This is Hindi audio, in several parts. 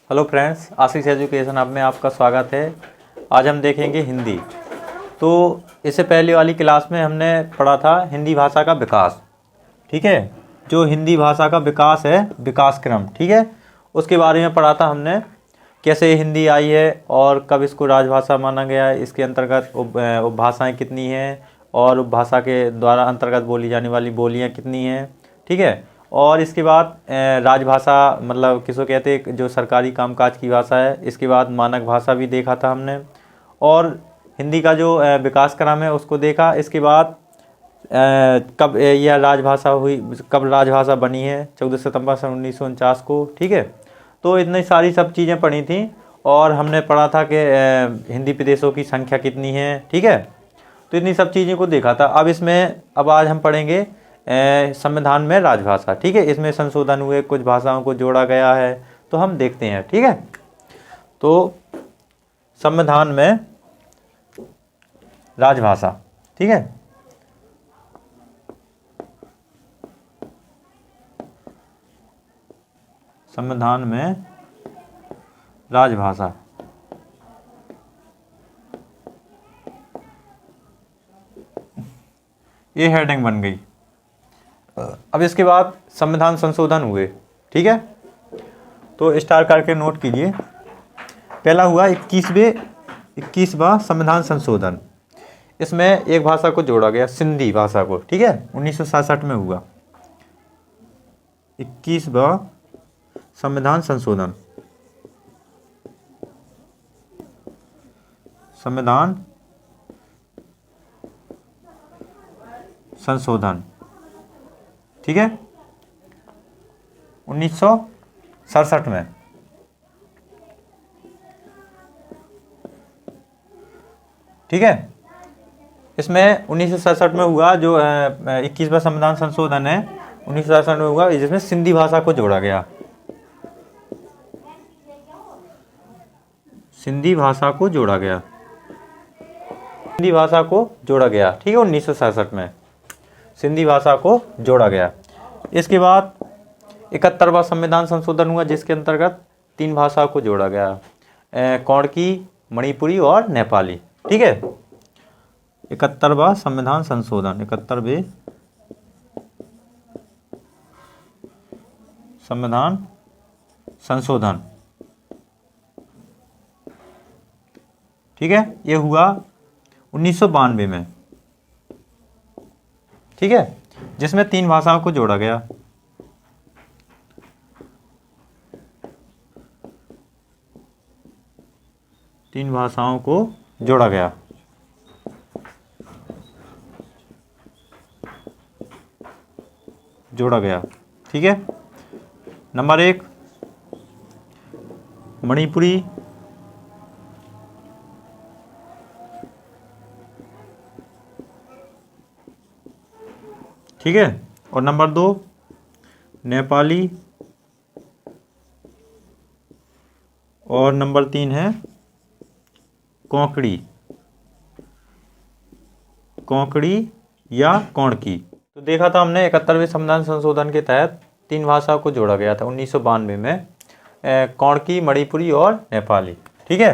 हेलो फ्रेंड्स, आशीष एजुकेशन हब में आपका स्वागत है। आज हम देखेंगे हिंदी। तो इससे पहले वाली क्लास में हमने पढ़ा था हिंदी भाषा का विकास। ठीक है, जो हिंदी भाषा का विकास है, विकास क्रम, ठीक है, उसके बारे में पढ़ा था हमने। कैसे हिंदी आई है और कब इसको राजभाषा माना गया है, इसके अंतर्गत उपभाषाएँ कितनी हैं और उपभाषा के द्वारा अंतर्गत बोली जाने वाली बोलियाँ कितनी हैं। ठीक है, और इसके बाद राजभाषा मतलब किसको कहते हैं, जो सरकारी कामकाज की भाषा है। इसके बाद मानक भाषा भी देखा था हमने, और हिंदी का जो विकास क्रम है उसको देखा। इसके बाद कब यह राजभाषा हुई, कब राजभाषा बनी है, 14 सितंबर सन 1949 को। ठीक है, तो इतनी सारी सब चीज़ें पढ़ी थी। और हमने पढ़ा था कि हिंदी प्रदेशों की संख्या कितनी है। ठीक है, तो इतनी सब चीज़ों को देखा था। अब आज हम पढ़ेंगे संविधान में राजभाषा। ठीक है, इसमें संशोधन हुए, कुछ भाषाओं को जोड़ा गया है, तो हम देखते हैं। ठीक है, तो संविधान में राजभाषा। ठीक है, संविधान में राजभाषा। ये हेडिंग बन गई। अब इसके बाद संविधान संशोधन हुए। ठीक है, तो स्टार करके नोट कीजिए। पहला हुआ 21वां संविधान संशोधन। इसमें एक भाषा को जोड़ा गया, सिंधी भाषा को। ठीक है, 1967 में हुआ 21वां संविधान संशोधन। संविधान संशोधन, ठीक है, 1967 में। ठीक है, इसमें 1967 में हुआ जो 21वां संविधान संशोधन है, 1967 में हुआ, जिसमें सिंधी भाषा को जोड़ा गया। सिंधी भाषा को जोड़ा गया, सिंधी भाषा को जोड़ा गया। ठीक है, 1967 में सिंधी भाषा को जोड़ा गया। इसके बाद 71वां संविधान संशोधन हुआ, जिसके अंतर्गत 3 भाषाओं को जोड़ा गया, कोंकणी, मणिपुरी और नेपाली। ठीक है, 71वां संविधान संशोधन, 71वें संविधान संशोधन। ठीक है, ये हुआ 1992 में। ठीक है, जिसमें 3 भाषाओं को जोड़ा गया। तीन भाषाओं को जोड़ा गया। ठीक है, नंबर 1 मणिपुरी, ठीक है, और नंबर 2 नेपाली, और नंबर 3 है कोंकणी या कोंकणी। तो देखा था हमने 71वें संविधान संशोधन के तहत 3 भाषाओं को जोड़ा गया था 1992 में, कोंकणी, मणिपुरी और नेपाली। ठीक है,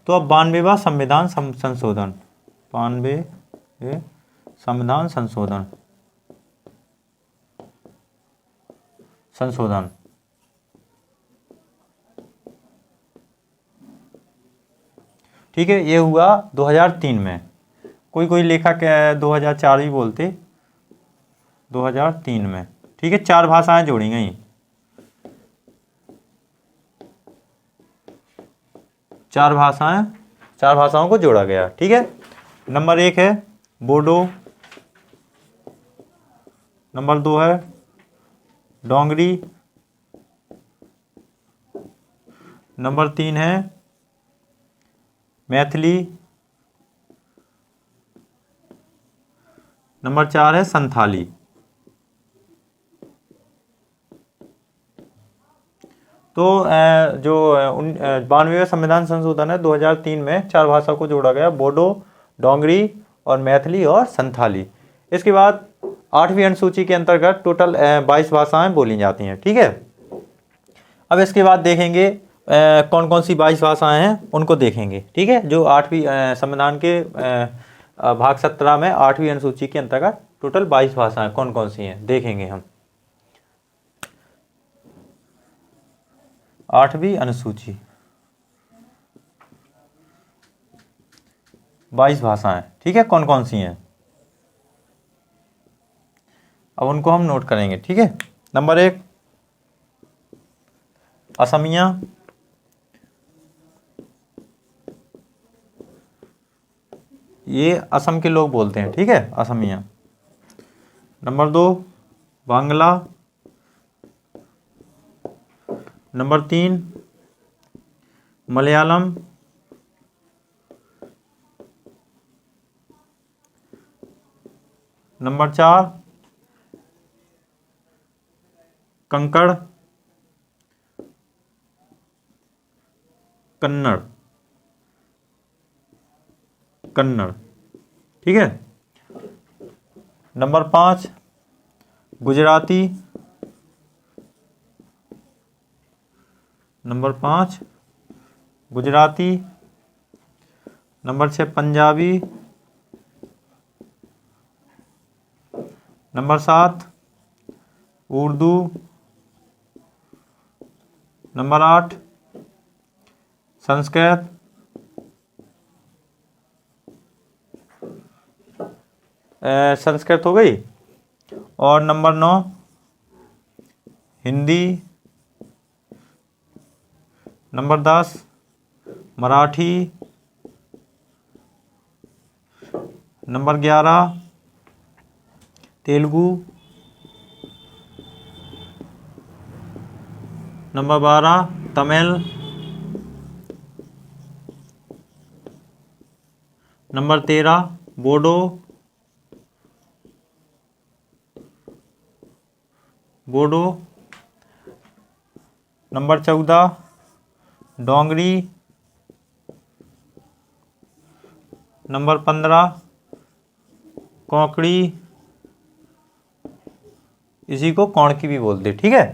तो अब 92वां संविधान संशोधन, 92वें संविधान संशोधन। ठीक है, ये हुआ 2003 में। कोई लेखक 2004 भी बोलते, 2003 में। ठीक है, 4 भाषाएं जोड़ी गई, 4 भाषाओं को जोड़ा गया। ठीक है, नंबर 1 है बोडो, नंबर 2 है डोंगरी, नंबर 3 है मैथिली, नंबर 4 है संथाली। तो जो 92वें संविधान संशोधन है 2003 में 4 भाषा को जोड़ा गया, बोडो, डोंगरी और मैथिली और संथाली। इसके बाद 8वीं अनुसूची के अंतर्गत टोटल 22 भाषाएं बोली जाती हैं। ठीक है, अब इसके बाद देखेंगे कौन कौन सी 22 भाषाएं हैं उनको देखेंगे। ठीक है, जो 8वीं संविधान के भाग 17 में 8वीं अनुसूची के अंतर्गत टोटल 22 भाषाएं कौन कौन सी हैं देखेंगे हम। 8वीं अनुसूची 22 भाषाएं, ठीक है, कौन कौन सी हैं अब उनको हम नोट करेंगे। ठीक है, नंबर 1 असमिया, ये असम के लोग बोलते हैं। ठीक है, Asamiya. Number 2 Bangla. Number 3 Malayalam. Number 4 कंकड़ कन्नड़। कन्नड़, ठीक है। Number 5 Gujarati. Number 5 Gujarati. Number 6 Punjabi. Number 7 Urdu. Number 8 Sanskrit. Sanskrit हो गई। और number 9 Hindi. Number 10 Marathi. Number 11 Telugu. Number 12 Tamil. Number 13 Bodo. Bodo. Number 14 Dogri. Number 15 Konkani, इसी को कोणकी भी बोलते। ठीक है।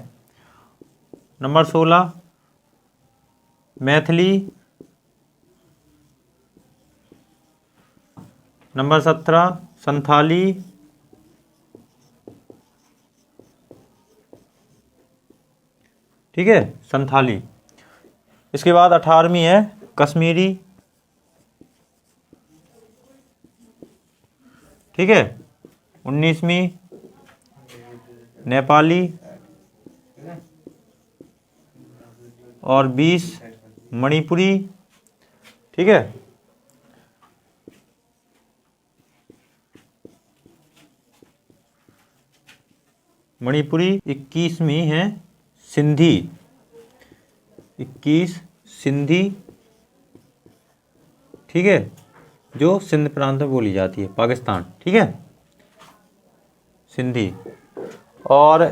नंबर 16 मैथिली। नंबर 17 संथाली। ठीक है, संथाली। इसके बाद 18वीं है कश्मीरी। ठीक है। 19वीं नेपाली। और 20 मणिपुरी। ठीक है। मणिपुरी। 21वीं है सिंधी। 21 सिंधी। ठीक है, जो सिंध प्रांत में बोली जाती है, पाकिस्तान। ठीक है, सिंधी। और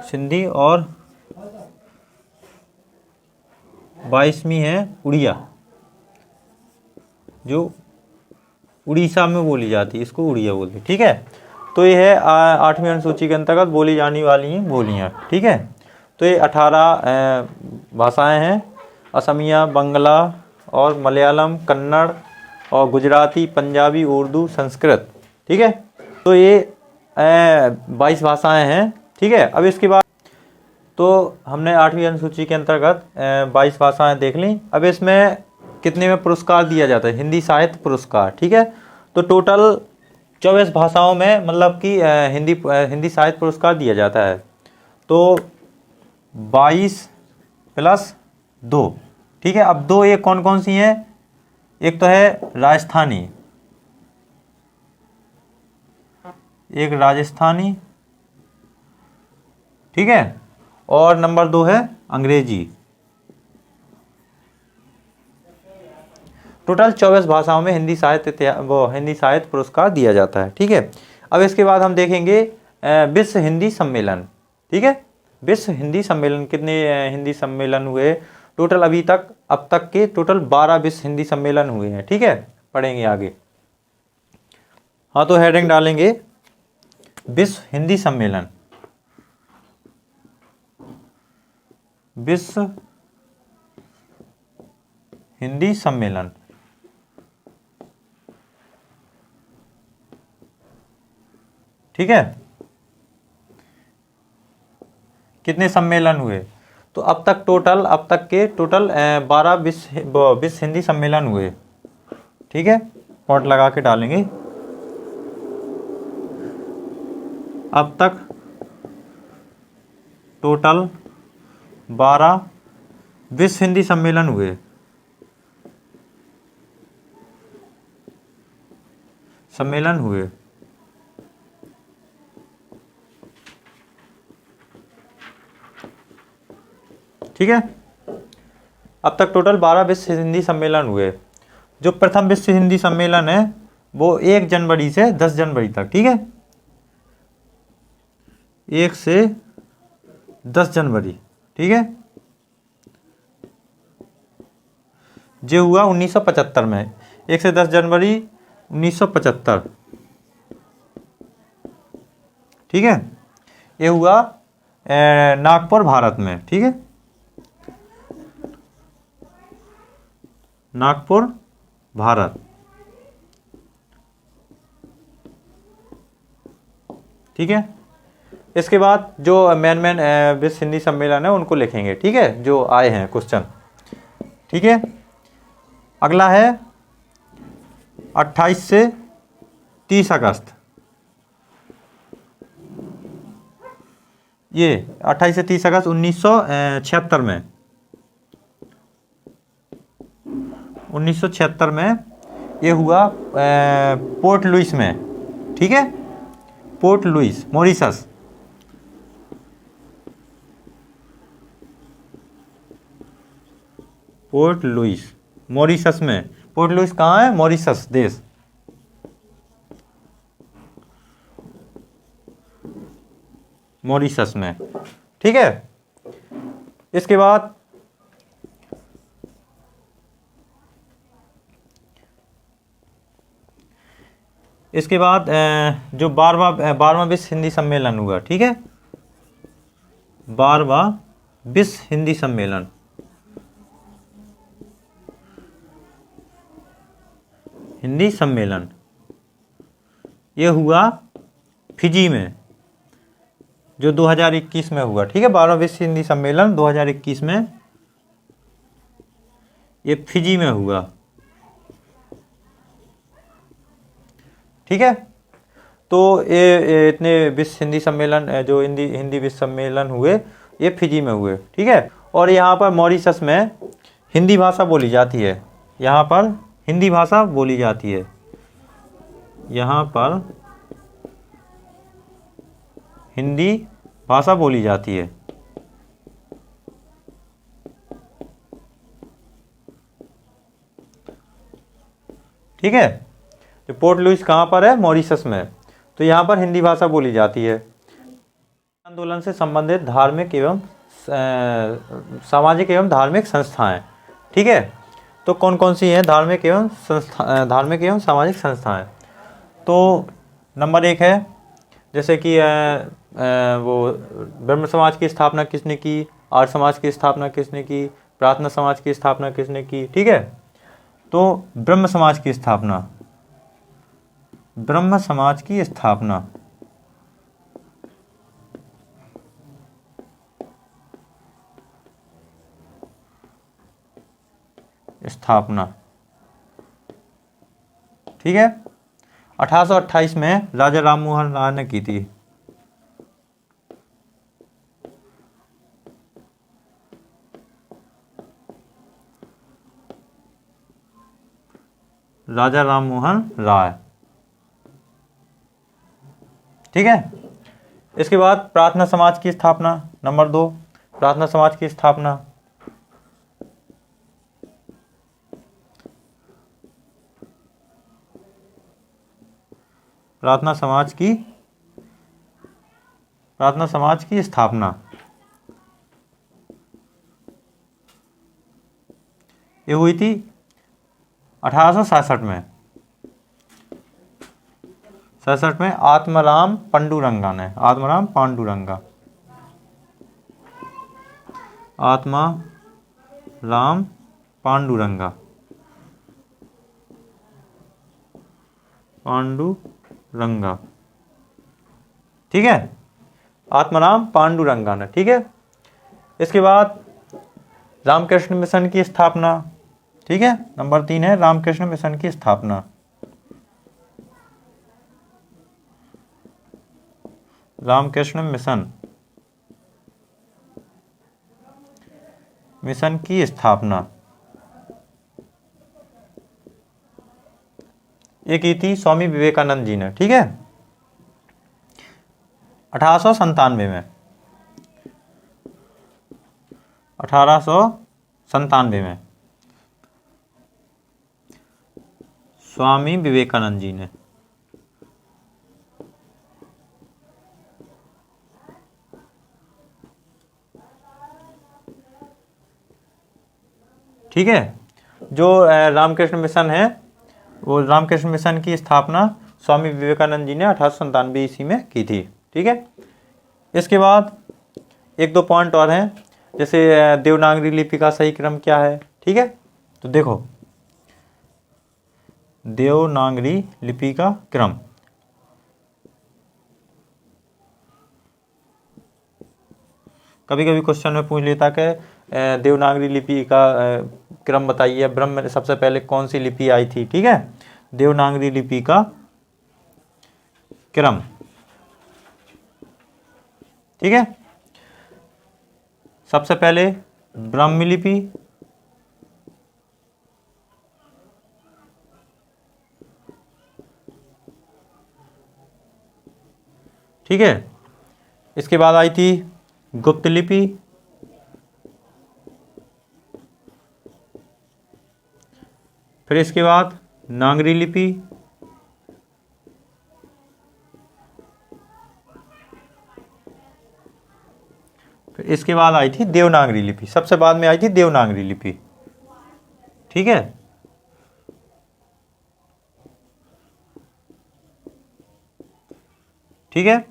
सिंधी। और 22वीं है उड़िया, जो उड़ीसा में बोली जाती है, इसको उड़िया बोलते हैं। ठीक है, तो ये है 8वीं अनुसूची के अंतर्गत बोली जाने वाली बोलियाँ। ठीक है, तो ये 18 भाषाएं हैं, असमिया, बंगला और मलयालम, कन्नड़ और गुजराती, पंजाबी, उर्दू, संस्कृत। ठीक है, तो ये 22 भाषाएं हैं। ठीक है, अब इसके बाद तो हमने 8वीं अनुसूची के अंतर्गत 22 भाषाएं देख ली। अब इसमें कितने में पुरस्कार दिया जाता है? हिंदी साहित्य पुरस्कार। ठीक है, तो टोटल 24 भाषाओं में मतलब कि हिंदी साहित्य पुरस्कार दिया जाता है। तो 22 + 2। ठीक है, अब 2 ये कौन कौन सी हैं? एक तो है राजस्थानी, एक राजस्थानी। ठीक है, और नंबर 2 है अंग्रेजी। टोटल 24 भाषाओं में हिंदी साहित्य पुरस्कार दिया जाता है। ठीक है, अब इसके बाद हम देखेंगे विश्व हिंदी सम्मेलन। ठीक है, विश्व हिंदी सम्मेलन कितने हिंदी सम्मेलन हुए टोटल? अब तक के टोटल 12 विश्व हिंदी सम्मेलन हुए हैं। ठीक है, पढ़ेंगे आगे। हाँ, तो हेडिंग डालेंगे विश्व हिंदी सम्मेलन। विश्व हिंदी सम्मेलन। ठीक है, कितने सम्मेलन हुए? तो अब तक के टोटल 12 विश्व हिंदी सम्मेलन हुए। ठीक है, पॉइंट लगा के डालेंगे। अब तक टोटल 12 विश्व हिंदी सम्मेलन हुए। ठीक है, अब तक टोटल 12 विश्व हिंदी सम्मेलन हुए। जो प्रथम विश्व हिंदी सम्मेलन है वो 1 जनवरी से 10 जनवरी तक, ठीक है, 1 से 10 जनवरी, ठीक है, जो हुआ 1975 में, 1 से 10 जनवरी 1975। ठीक है, ये हुआ नागपुर, भारत में। ठीक है, नागपुर, भारत। ठीक है, इसके बाद जो मेन विश्व हिंदी सम्मेलन है उनको लिखेंगे। ठीक है, जो आए हैं क्वेश्चन। ठीक है, अगला है 28 से 30 अगस्त। ये 28 से 30 अगस्त 1976 में, 1976 में ये हुआ पोर्ट लुइस में। ठीक है, port Louis, Mauritius. Port Louis, Mauritius में। पोर्ट लुइस कहाँ है? मॉरिशस देश। मॉरिशस में। ठीक है, इसके बाद जो 12वां विश्व हिंदी सम्मेलन हुआ। ठीक है, 12वां विश्व हिंदी सम्मेलन, ये हुआ फिजी में, जो 2021 में हुआ। ठीक है, 12वां विश्व हिंदी सम्मेलन 2021 में ये फिजी में हुआ। ठीक है, तो ये इतने विश्व हिंदी सम्मेलन जो हिंदी विश्व सम्मेलन हुए ये फिजी में हुए। ठीक है, और यहाँ पर मॉरिशस में हिंदी भाषा बोली जाती है। यहाँ पर हिंदी भाषा बोली जाती है। यहाँ पर हिंदी भाषा बोली जाती है। ठीक है, तो पोर्ट लुइस कहाँ पर है? मॉरिशस में। तो यहाँ पर हिंदी भाषा बोली जाती है। आंदोलन से संबंधित धार्मिक एवं सामाजिक एवं धार्मिक संस्थाएं। ठीक है, तो कौन कौन सी हैं धार्मिक एवं सामाजिक संस्थाएं? तो नंबर 1 है जैसे कि वो ब्रह्म समाज की स्थापना किसने की, आर्य समाज की स्थापना किसने की, प्रार्थना समाज की स्थापना किसने की। ठीक है, तो ब्रह्म समाज की स्थापना ठीक है, 1828 में राजा राम मोहन राय ने की थी। राजा राम मोहन राय। ठीक है, इसके बाद प्रार्थना समाज की स्थापना, नंबर 2, प्रार्थना समाज की स्थापना। प्रार्थना समाज की स्थापना ये हुई थी 1866 में। 67 में आत्माराम पांडुरंगा। आत्मा राम पांडुरंगा, पांडुरंगा, ठीक है, आत्माराम पांडुरंगा ने, ठीक है। इसके बाद रामकृष्ण मिशन की स्थापना, ठीक है, नंबर 3 है रामकृष्ण मिशन की स्थापना। रामकृष्ण मिशन की स्थापना ये की थी स्वामी विवेकानंद जी ने, ठीक है, 1897 में, 1897 में स्वामी विवेकानंद जी ने, ठीक है। जो रामकृष्ण मिशन है वो रामकृष्ण मिशन की स्थापना स्वामी विवेकानंद जी ने 1897 ईस्वी में की थी, ठीक है। इसके बाद एक दो पॉइंट और हैं, जैसे देवनागरी लिपि का सही क्रम क्या है, ठीक है। तो देखो देवनागरी लिपि का क्रम, कभी कभी क्वेश्चन में पूछ लेता कि देवनागरी लिपि का क्रम बताइए, ब्रह्म में सबसे पहले कौन सी लिपि आई थी, ठीक है। देवनागरी लिपि का क्रम, ठीक है, सबसे पहले ब्राह्मी लिपि, ठीक है। इसके बाद आई थी गुप्त लिपि, फिर इसके बाद नागरी लिपि, फिर इसके बाद आई थी देवनागरी लिपि, सबसे बाद में आई थी देवनागरी लिपि, ठीक है। ठीक है,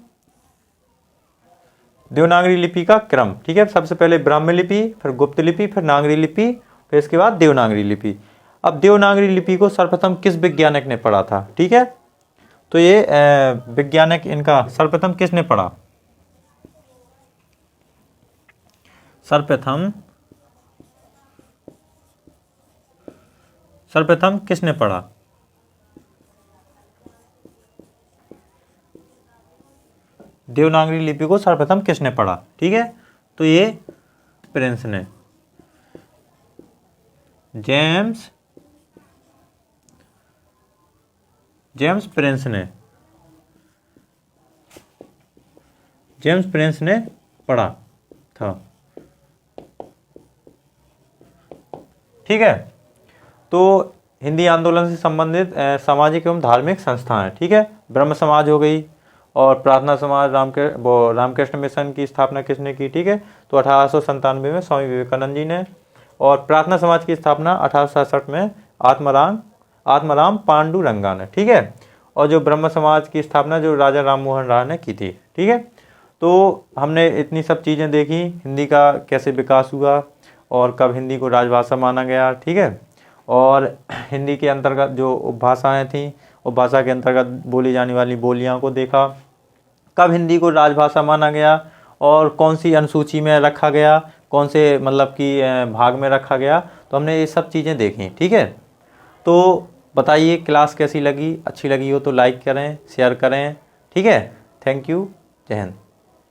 देवनागरी लिपि का क्रम, ठीक है, सबसे पहले ब्राह्मी लिपि, फिर गुप्त लिपि, फिर नागरी लिपि, फिर इसके बाद देवनागरी लिपि। अब देवनागरी लिपि को सर्वप्रथम किस वैज्ञानिक ने पढ़ा था, ठीक है। तो ये वैज्ञानिक इनका सर्वप्रथम किसने पढ़ा, सर्वप्रथम किसने पढ़ा, देवनागरी लिपि को सर्वप्रथम किसने पढ़ा, ठीक है। तो ये प्रिंस ने, जेम्स प्रिंस ने पढ़ा था, ठीक है। तो हिंदी आंदोलन से संबंधित सामाजिक एवं धार्मिक संस्थाएं, ठीक है, ब्रह्म समाज हो गई, और प्रार्थना समाज, रामकृष्ण मिशन की स्थापना किसने की, ठीक है। तो 1897 में स्वामी विवेकानंद जी ने, और प्रार्थना समाज की स्थापना 1867 में आत्माराम पांडुरंगा ने, ठीक है। और जो ब्रह्म समाज की स्थापना जो राजा राम मोहन राय ने की थी, ठीक है। तो हमने इतनी सब चीज़ें देखी, हिंदी का कैसे विकास हुआ और कब हिंदी को राजभाषा माना गया, ठीक है। और हिंदी के अंतर्गत जो उपभाषाएँ थीं, उपभाषा के अंतर्गत बोली जाने वाली बोलियां को देखा, कब हिंदी को राजभाषा माना गया और कौन सी अनुसूची में रखा गया, कौन से मतलब कि भाग में रखा गया। तो हमने ये सब चीज़ें देखी, ठीक है। तो बताइए क्लास कैसी लगी, अच्छी लगी हो तो लाइक करें, शेयर करें, ठीक है। थैंक यू, जय हिंद।